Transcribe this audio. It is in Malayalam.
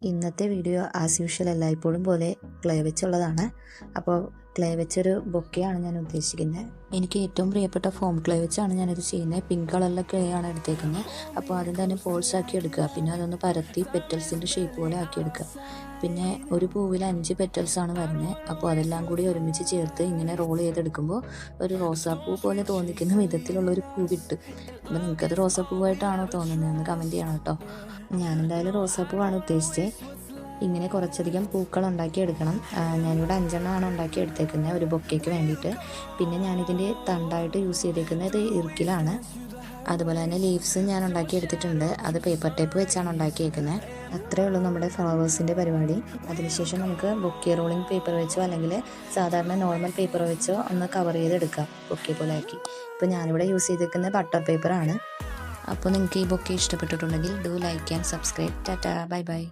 ഇന്നത്തെ വീഡിയോ ആസ് യൂഷ്വൽ എല്ലായ്പ്പോഴും പോലെ ക്ലേ വെച്ചുള്ളതാണ്. അപ്പോൾ ക്ലേ വെച്ചൊരു ബൊക്കെയാണ് ഞാൻ ഉദ്ദേശിക്കുന്നത്. എനിക്ക് ഏറ്റവും പ്രിയപ്പെട്ട ഫോം ക്ലേ വെച്ചാണ് ഞാനിത് ചെയ്യുന്നത്. പിങ്ക് കളറിലെ ക്ലേ ആണ് എടുത്തേക്കുന്നത്. അപ്പോൾ ആദ്യം തന്നെ ബോൾസ് ആക്കി എടുക്കുക, പിന്നെ അതൊന്ന് പരത്തി പെറ്റൽസിൻ്റെ ഷേപ്പ് പോലെ ആക്കിയെടുക്കുക. പിന്നെ ഒരു പൂവിൽ 5 പെറ്റൽസാണ് വരുന്നത്. അപ്പോൾ അതെല്ലാം കൂടി ഒരുമിച്ച് ചേർത്ത് ഇങ്ങനെ റോൾ ചെയ്തെടുക്കുമ്പോൾ ഒരു റോസാപ്പൂ പോലെ തോന്നിക്കുന്ന വിധത്തിലുള്ളൊരു പൂ കിട്ടും. അപ്പോൾ നിങ്ങൾക്കത് റോസാപ്പൂവായിട്ടാണോ തോന്നുന്നതെന്ന് കമൻറ്റ് ചെയ്യണം കേട്ടോ. ഞാനെന്തായാലും റോസാപ്പൂവാണ് ഉദ്ദേശിച്ചത്. ഇങ്ങനെ കുറച്ചധികം പൂക്കൾ ഉണ്ടാക്കിയെടുക്കണം. ഞാനിവിടെ 5 ഉണ്ടാക്കി എടുത്തേക്കുന്നത് ഒരു ബൊക്കയ്ക്ക് വേണ്ടിയിട്ട്. പിന്നെ ഞാനിതിൻ്റെ തണ്ടായിട്ട് യൂസ് ചെയ്തേക്കുന്നത് ഇർക്കിലാണ്. അതുപോലെ തന്നെ ലീവ്സ് ഞാൻ ഉണ്ടാക്കിയെടുത്തിട്ടുണ്ട്. അത് പേപ്പർ ടേപ്പ് വെച്ചാണ് ഉണ്ടാക്കിയേക്കുന്നത്. അത്രയേ ഉള്ളൂ നമ്മുടെ ഫ്ലവേഴ്സിൻ്റെ പരിപാടി. അതിനുശേഷം നമുക്ക് ബൊക്കെ റോളിംഗ് പേപ്പർ വെച്ചോ അല്ലെങ്കിൽ സാധാരണ നോർമൽ പേപ്പർ വെച്ചോ ഒന്ന് കവർ ചെയ്തെടുക്കാം, ബൊക്കെ പോലെ ആക്കി. ഇപ്പോൾ ഞാനിവിടെ യൂസ് ചെയ്തേക്കുന്നത് ബട്ടർ പേപ്പറാണ്. അപ്പോൾ നിങ്ങൾക്ക് ഈ ബൊക്കെ ഇഷ്ടപ്പെട്ടിട്ടുണ്ടെങ്കിൽ do like and subscribe. Tata, bye bye.